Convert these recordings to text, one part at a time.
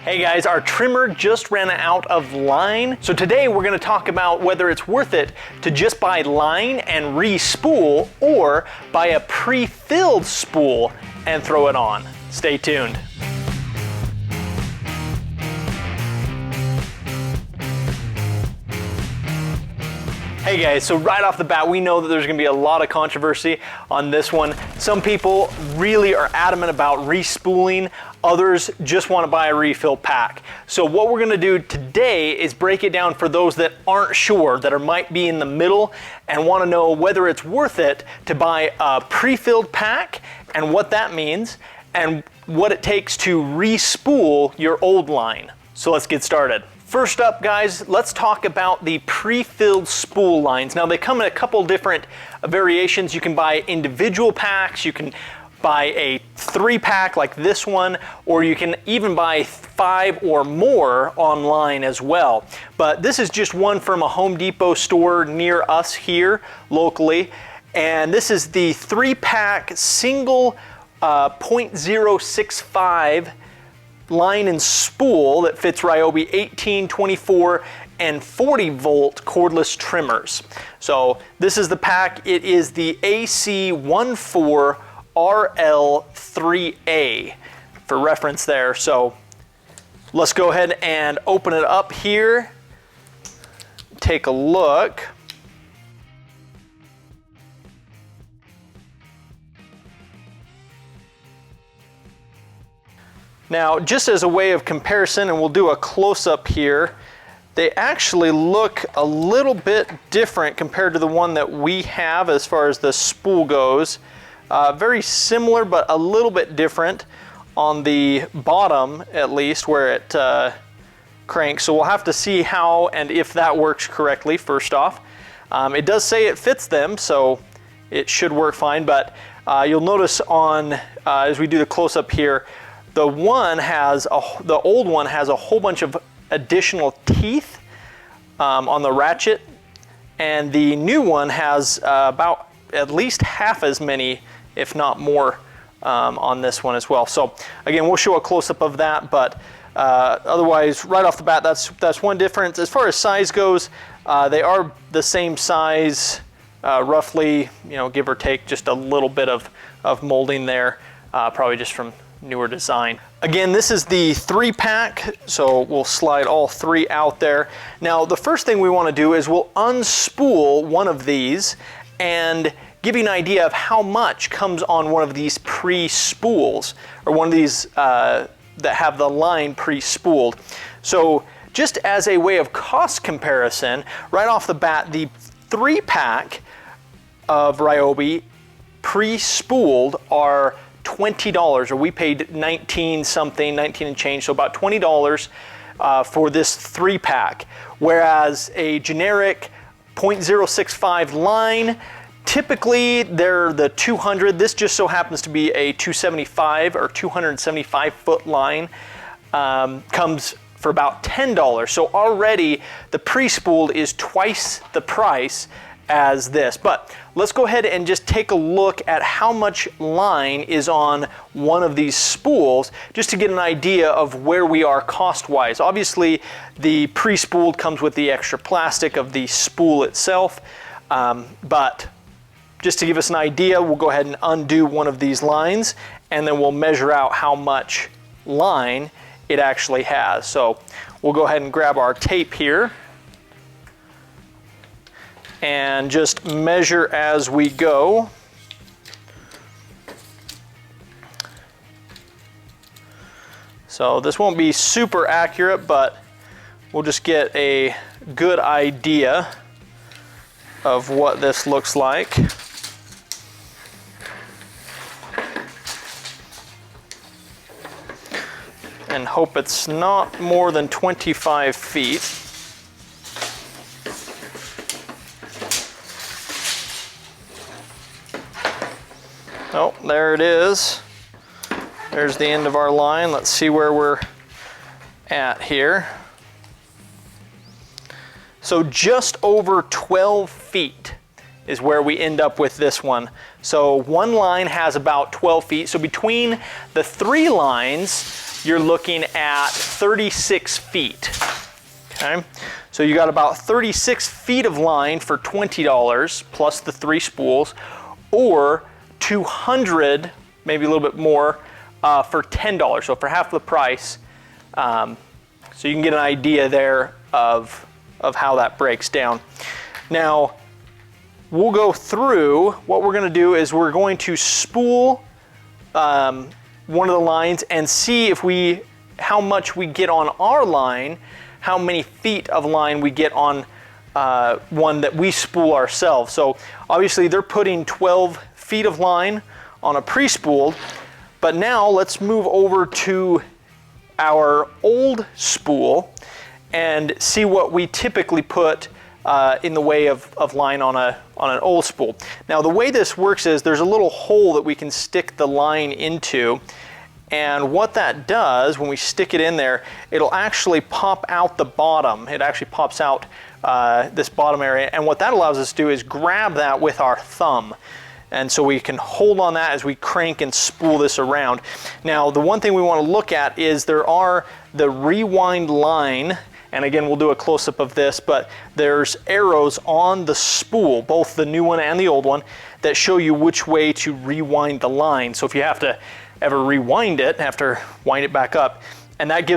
Hey guys, our trimmer just ran out of line. So today we're gonna talk about whether it's worth it to just buy line and re-spool or buy a pre-filled spool and throw it on. Stay tuned. Hey guys, so right off the bat, we know that there's gonna be a lot of controversy on this one. Some people really are adamant about re-spooling. Others just want to buy a refill pack. So what we're gonna do today is break it down for those that aren't sure, that might be in the middle and wanna know whether it's worth it to buy a pre-filled pack and what that means and what it takes to re-spool your old line. So let's get started. First up, guys, let's talk about the pre-filled spool lines. Now, they come in a couple different variations. You can buy individual packs, you can buy a 3-pack like this one, or you can even buy 5 or more online as well. But this is just one from a Home Depot store near us here locally. And this is the 3-pack single 0.065 line and spool that fits Ryobi 18, 24, and 40 volt cordless trimmers. So this is the pack. It is the AC14RL3A for reference there. So let's go ahead and open it up here. Take a look. Now, just as a way of comparison, and we'll do a close-up here, they actually look a little bit different compared to the one that we have as far as the spool goes. Very similar, but a little bit different on the bottom, at least, where it cranks. So we'll have to see how and if that works correctly, first off. It does say it fits them, so it should work fine, but you'll notice on, as we do the close-up here, the old one has a whole bunch of additional teeth on the ratchet, and the new one has about at least half as many, if not more, on this one as well. So again, we'll show a close-up of that, but otherwise, right off the bat, that's one difference. As far as size goes, they are the same size, roughly, you know, give or take just a little bit of molding there, probably just from newer design. Again, this is the 3-pack, so we'll slide all 3 out there. Now, the first thing we want to do is we'll unspool one of these and give you an idea of how much comes on one of these pre-spools, or one of these that have the line pre-spooled. So just as a way of cost comparison, right off the bat, the 3-pack of Ryobi pre-spooled are $20, or we paid 19 and change, so about $20 for this 3-pack. Whereas a generic 0.065 line, typically they're the 200. This just so happens to be a 275 or 275 foot line, comes for about $10. So already the pre-spooled is twice the price as this. But let's go ahead and just take a look at how much line is on one of these spools, just to get an idea of where we are cost-wise. Obviously, the pre-spooled comes with the extra plastic of the spool itself, but just to give us an idea, we'll go ahead and undo one of these lines, and then we'll measure out how much line it actually has. So we'll go ahead and grab our tape here and just measure as we go. So this won't be super accurate, but we'll just get a good idea of what this looks like. And hope it's not more than 25 feet. Oh, there it is. There's the end of our line. Let's see where we're at here. So just over 12 feet is where we end up with this one. So one line has about 12 feet. So between the 3 lines, you're looking at 36 feet. Okay, so you got about 36 feet of line for $20 plus the 3 spools, or 200, maybe a little bit more, for $10. So for half the price. So you can get an idea there of how that breaks down. Now, we'll go through, what we're going to do is we're going to spool one of the lines and see if how much we get on our line, how many feet of line we get on one that we spool ourselves. So obviously they're putting 12 feet of line on a pre-spooled, but now let's move over to our old spool and see what we typically put in the way of line on an old spool. Now the way this works is there's a little hole that we can stick the line into, and what that does when we stick it in there, it'll actually pop out the bottom. It actually pops out this bottom area, and what that allows us to do is grab that with our thumb. And so we can hold on that as we crank and spool this around. Now the one thing we want to look at is there are the rewind line, and again we'll do a close-up of this, but there's arrows on the spool, both the new one and the old one, that show you which way to rewind the line. So if you have to ever rewind it, have to wind it back up, and that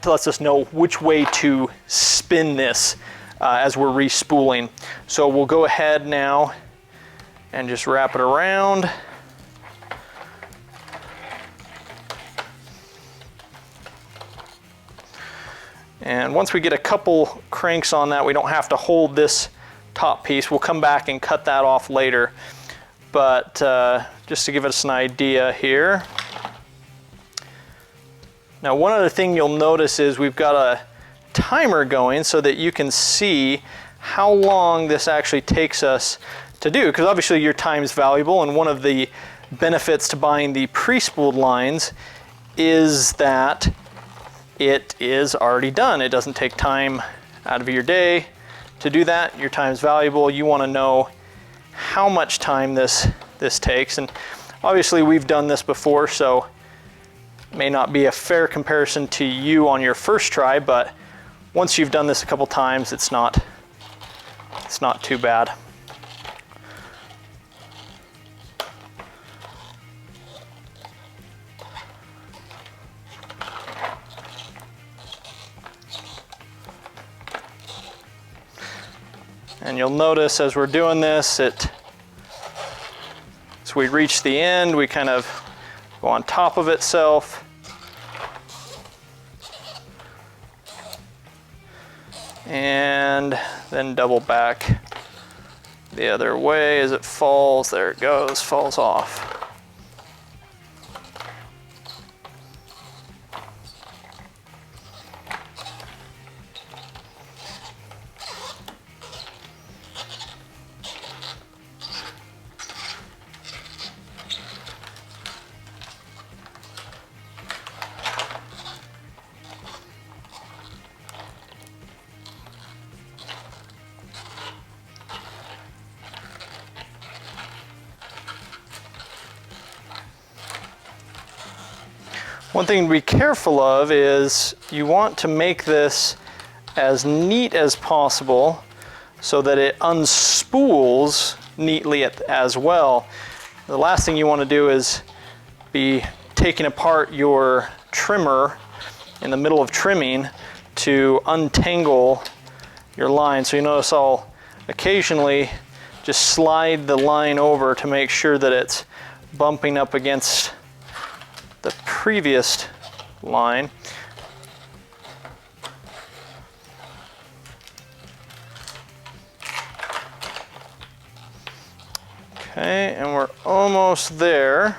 lets us know which way to spin this as we're re-spooling. So we'll go ahead now and just wrap it around. And once we get a couple cranks on that, we don't have to hold this top piece. We'll come back and cut that off later. But just to give us an idea here. Now one other thing you'll notice is we've got a timer going so that you can see how long this actually takes us to do, because obviously your time is valuable, and one of the benefits to buying the pre-spooled lines is that it is already done. It doesn't take time out of your day to do that. Your time is valuable. You want to know how much time this takes, and obviously we've done this before, so it may not be a fair comparison to you on your first try, but once you've done this a couple times, it's not too bad. And you'll notice as we're doing this, as we reach the end, we kind of go on top of itself. And then double back the other way as it falls. There it goes, falls off. One thing to be careful of is you want to make this as neat as possible so that it unspools neatly as well. The last thing you want to do is be taking apart your trimmer in the middle of trimming to untangle your line. So you notice I'll occasionally just slide the line over to make sure that it's bumping up against the previous line. Okay, and we're almost there.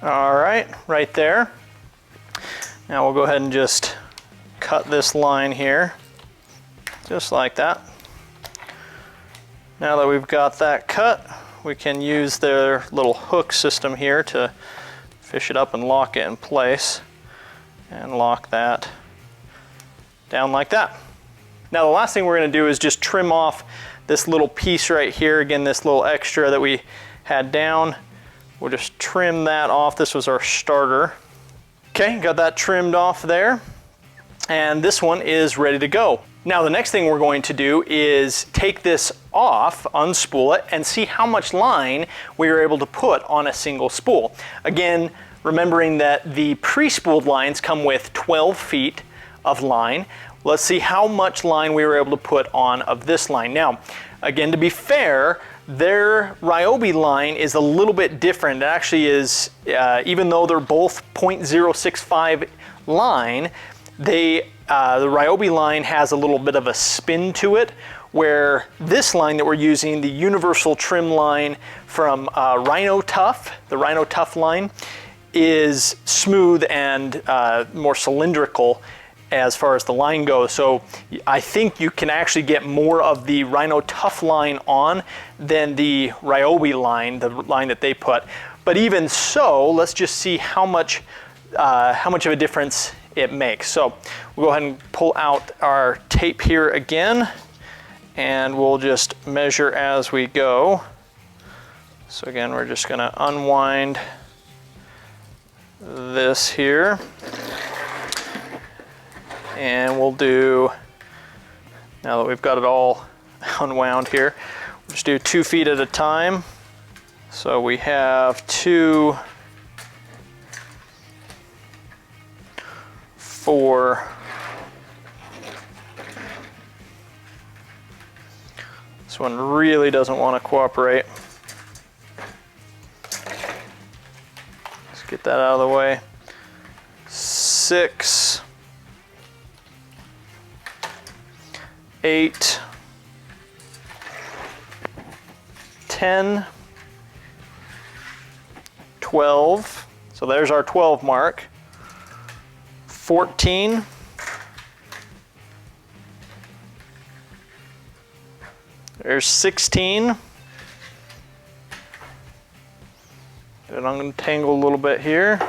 All right there. Now we'll go ahead and just cut this line here, just like that. Now that we've got that cut, we can use their little hook system here to fish it up and lock it in place, and lock that down like that. Now the last thing we're going to do is just trim off this little piece right here. Again, this little extra that we had down. We'll just trim that off. This was our starter. Okay, got that trimmed off there. And this one is ready to go. Now the next thing we're going to do is take this off, unspool it, and see how much line we were able to put on a single spool. Again, remembering that the pre-spooled lines come with 12 feet of line. Let's see how much line we were able to put on of this line. Now, again, to be fair, their Ryobi line is a little bit different. It actually is, even though they're both 0.065 line, the Ryobi line has a little bit of a spin to it, where this line that we're using, the universal trim line from Rhino Tough, the Rhino Tough line, is smooth and more cylindrical as far as the line goes. So I think you can actually get more of the Rhino Tough line on than the Ryobi line, the line that they put. But even so, let's just see how much of a difference it makes. So we'll go ahead and pull out our tape here again, and we'll just measure as we go. So again, we're just gonna unwind this here. And we'll do, now that we've got it all unwound here, we'll just do 2 feet at a time. So we have 2, 4, this one really doesn't want to cooperate. Let's get that out of the way. 6, 8, 10, 12, so there's our 12 mark, 14, there's 16, and I'm going to tangle a little bit here,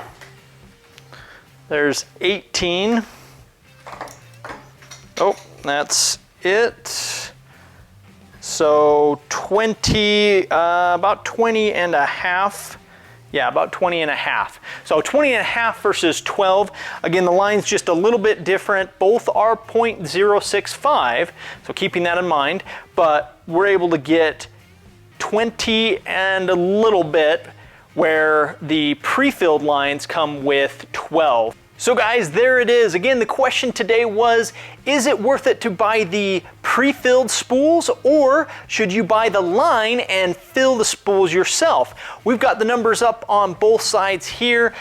there's 18, oh, that's it. So 20, about 20 and a half. Yeah, about 20 and a half. So 20 and a half versus 12. Again, the line's just a little bit different. Both are 0.065, so keeping that in mind. But we're able to get 20 and a little bit, where the pre-filled lines come with 12. So guys, there it is. Again, the question today was, is it worth it to buy the pre-filled spools, or should you buy the line and fill the spools yourself? We've got the numbers up on both sides here.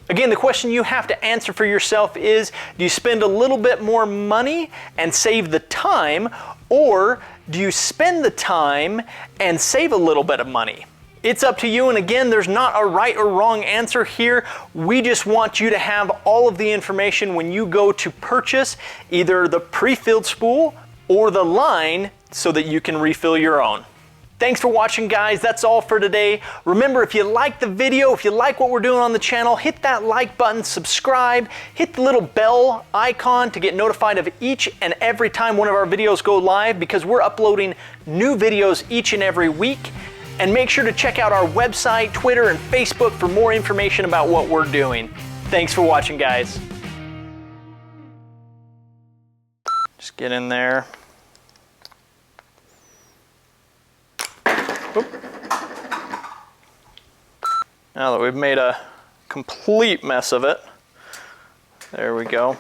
Again, the question you have to answer for yourself is, do you spend a little bit more money and save the time, or do you spend the time and save a little bit of money? It's up to you, and again, there's not a right or wrong answer here. We just want you to have all of the information when you go to purchase either the pre-filled spool or the line so that you can refill your own. Thanks for watching, guys. That's all for today. Remember, if you like the video, if you like what we're doing on the channel, hit that like button, subscribe, hit the little bell icon to get notified of each and every time one of our videos go live, because we're uploading new videos each and every week. And make sure to check out our website, Twitter, and Facebook for more information about what we're doing. Thanks for watching, guys. Just get in there. Oop. Now that we've made a complete mess of it, there we go.